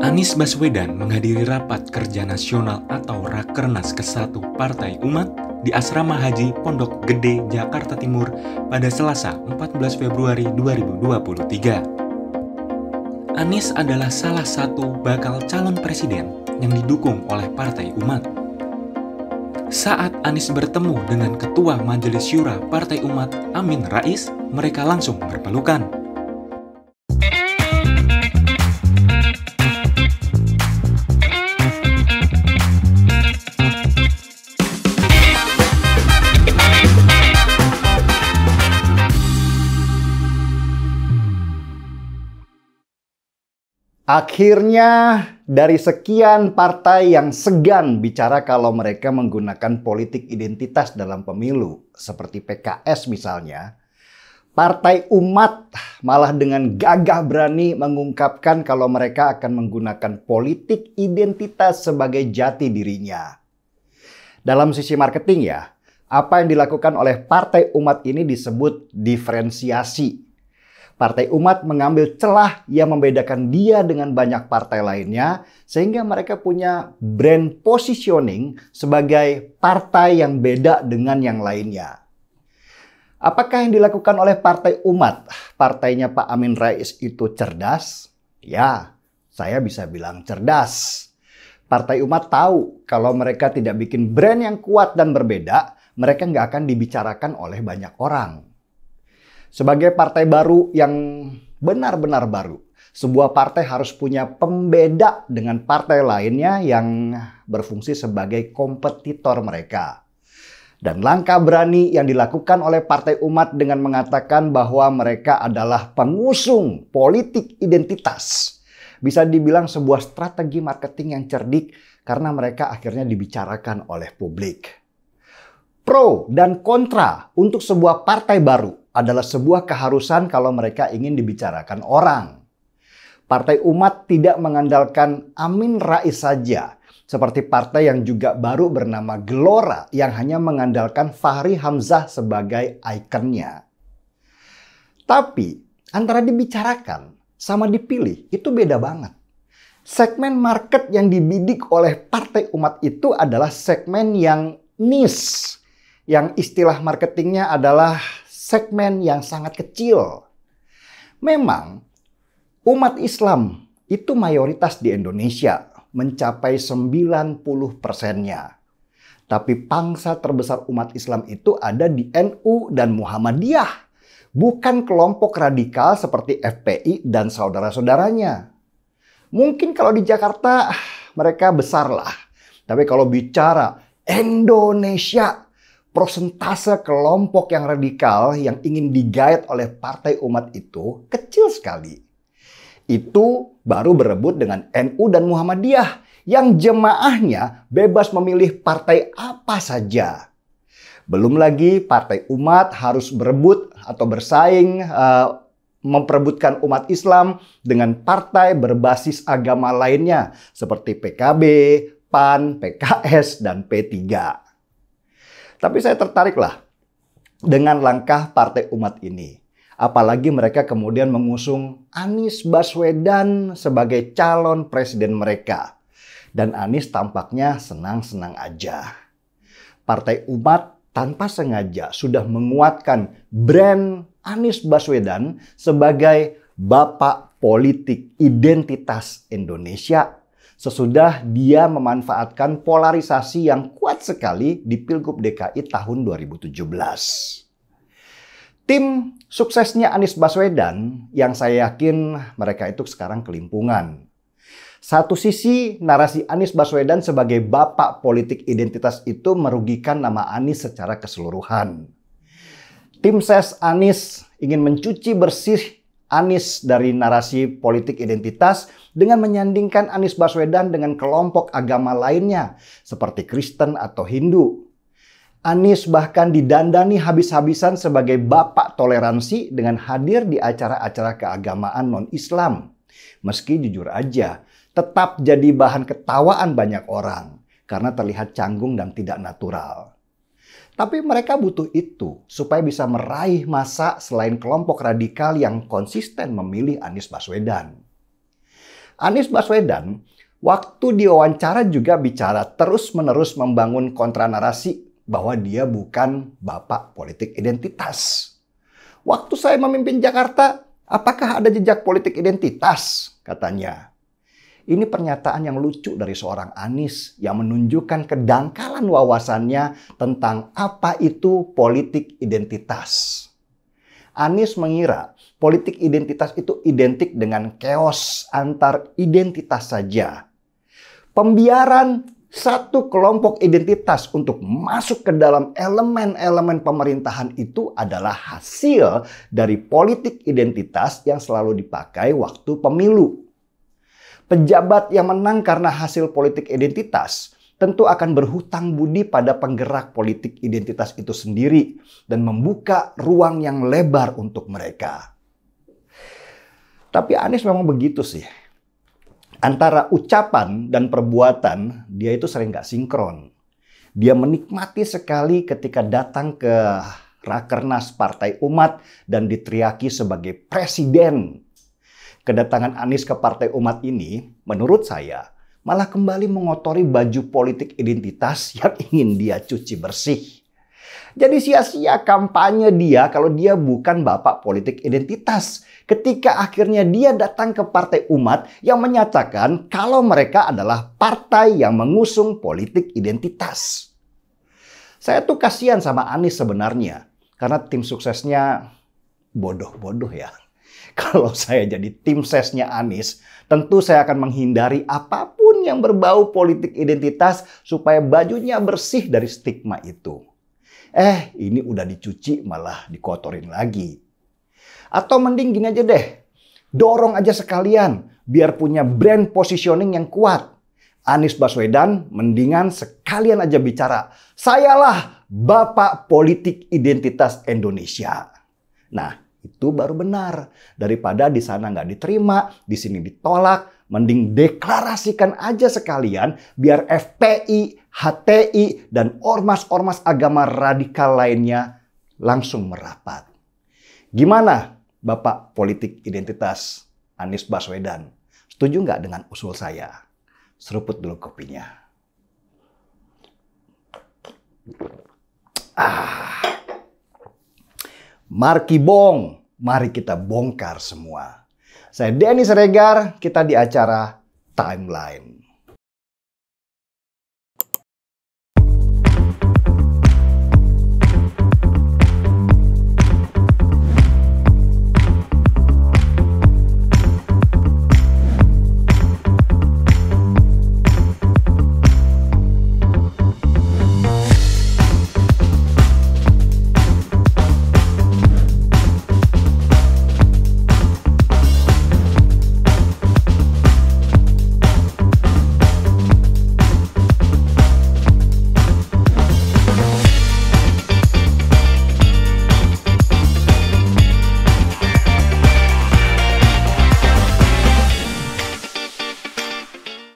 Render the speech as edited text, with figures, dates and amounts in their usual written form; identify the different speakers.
Speaker 1: Anies Baswedan menghadiri rapat kerja nasional atau Rakernas ke-1 Partai Umat di Asrama Haji Pondok Gede, Jakarta Timur pada Selasa 14 Februari 2023. Anies adalah salah satu bakal calon presiden yang didukung oleh Partai Umat. Saat Anies bertemu dengan Ketua Majelis Syura Partai Umat Amin Rais, mereka langsung berpelukan.
Speaker 2: Akhirnya, dari sekian partai yang segan bicara kalau mereka menggunakan politik identitas dalam pemilu, seperti PKS misalnya, Partai Umat malah dengan gagah berani mengungkapkan kalau mereka akan menggunakan politik identitas sebagai jati dirinya. Dalam sisi marketing ya, apa yang dilakukan oleh Partai Umat ini disebut diferensiasi. Partai Umat mengambil celah yang membedakan dia dengan banyak partai lainnya, sehingga mereka punya brand positioning sebagai partai yang beda dengan yang lainnya. Apakah yang dilakukan oleh Partai Umat, partainya Pak Amin Rais, itu cerdas? Ya, saya bisa bilang cerdas. Partai Umat tahu kalau mereka tidak bikin brand yang kuat dan berbeda, mereka nggak akan dibicarakan oleh banyak orang. Sebagai partai baru yang benar-benar baru, sebuah partai harus punya pembeda dengan partai lainnya yang berfungsi sebagai kompetitor mereka. Dan langkah berani yang dilakukan oleh Partai Umat dengan mengatakan bahwa mereka adalah pengusung politik identitas, bisa dibilang sebuah strategi marketing yang cerdik karena mereka akhirnya dibicarakan oleh publik. Pro dan kontra untuk sebuah partai baru adalah sebuah keharusan kalau mereka ingin dibicarakan orang. Partai Umat tidak mengandalkan Amin Rais saja, seperti partai yang juga baru bernama Gelora yang hanya mengandalkan Fahri Hamzah sebagai ikonnya. Tapi antara dibicarakan sama dipilih itu beda banget. Segmen market yang dibidik oleh Partai Umat itu adalah segmen yang niche, yang istilah marketingnya adalah segmen yang sangat kecil. Memang umat Islam itu mayoritas di Indonesia, mencapai 90%-nya. Tapi pangsa terbesar umat Islam itu ada di NU dan Muhammadiyah, bukan kelompok radikal seperti FPI dan saudara-saudaranya. Mungkin kalau di Jakarta mereka besar lah, tapi kalau bicara Indonesia, prosentase kelompok yang radikal yang ingin digait oleh Partai Umat itu kecil sekali. Itu baru berebut dengan NU dan Muhammadiyah yang jemaahnya bebas memilih partai apa saja. Belum lagi Partai Umat harus berebut atau bersaing memperebutkan umat Islam dengan partai berbasis agama lainnya seperti PKB, PAN, PKS, dan P3. Tapi saya tertariklah dengan langkah Partai Umat ini. Apalagi mereka kemudian mengusung Anies Baswedan sebagai calon presiden mereka. Dan Anies tampaknya senang-senang aja. Partai Umat tanpa sengaja sudah menguatkan brand Anies Baswedan sebagai bapak politik identitas Indonesia, sesudah dia memanfaatkan polarisasi yang kuat sekali di Pilgub DKI tahun 2017. Tim suksesnya Anies Baswedan yang saya yakin mereka itu sekarang kelimpungan. Satu sisi narasi Anies Baswedan sebagai bapak politik identitas itu merugikan nama Anies secara keseluruhan. Tim ses Anies ingin mencuci bersih Anies dari narasi politik identitas dengan menyandingkan Anies Baswedan dengan kelompok agama lainnya seperti Kristen atau Hindu. Anies bahkan didandani habis-habisan sebagai bapak toleransi dengan hadir di acara-acara keagamaan non-Islam. Meski jujur aja, tetap jadi bahan ketawaan banyak orang karena terlihat canggung dan tidak natural. Tapi mereka butuh itu supaya bisa meraih massa selain kelompok radikal yang konsisten memilih Anies Baswedan. Anies Baswedan waktu diwawancara juga bicara terus-menerus membangun kontranarasi bahwa dia bukan bapak politik identitas. Waktu saya memimpin Jakarta, apakah ada jejak politik identitas? Katanya. Ini pernyataan yang lucu dari seorang Anies yang menunjukkan kedangkalan wawasannya tentang apa itu politik identitas. Anies mengira politik identitas itu identik dengan chaos antar identitas saja. Pembiaran satu kelompok identitas untuk masuk ke dalam elemen-elemen pemerintahan itu adalah hasil dari politik identitas yang selalu dipakai waktu pemilu. Pejabat yang menang karena hasil politik identitas tentu akan berhutang budi pada penggerak politik identitas itu sendiri dan membuka ruang yang lebar untuk mereka. Tapi Anies memang begitu sih. Antara ucapan dan perbuatan, dia itu sering gak sinkron. Dia menikmati sekali ketika datang ke Rakernas Partai Umat dan diteriaki sebagai presiden. Kedatangan Anies ke Partai Umat ini, menurut saya, malah kembali mengotori baju politik identitas yang ingin dia cuci bersih. Jadi sia-sia kampanye dia kalau dia bukan bapak politik identitas. Ketika akhirnya dia datang ke Partai Umat yang menyatakan kalau mereka adalah partai yang mengusung politik identitas. Saya tuh kasihan sama Anies sebenarnya. Karena tim suksesnya bodoh-bodoh ya. Kalau saya jadi tim sesnya Anies, tentu saya akan menghindari apapun yang berbau politik identitas supaya bajunya bersih dari stigma itu. Ini udah dicuci malah dikotorin lagi. Atau mending gini aja deh, dorong aja sekalian biar punya brand positioning yang kuat. Anies Baswedan mendingan sekalian aja bicara, sayalah bapak politik identitas Indonesia. Nah, itu baru benar. Daripada di sana nggak diterima, di sini ditolak, mending deklarasikan aja sekalian biar FPI, HTI, dan ormas-ormas agama radikal lainnya langsung merapat. Gimana Bapak politik identitas Anies Baswedan? Setuju nggak dengan usul saya? Seruput dulu kopinya. Markibong, mari kita bongkar semua. Saya Denny Siregar, kita di acara Timeline.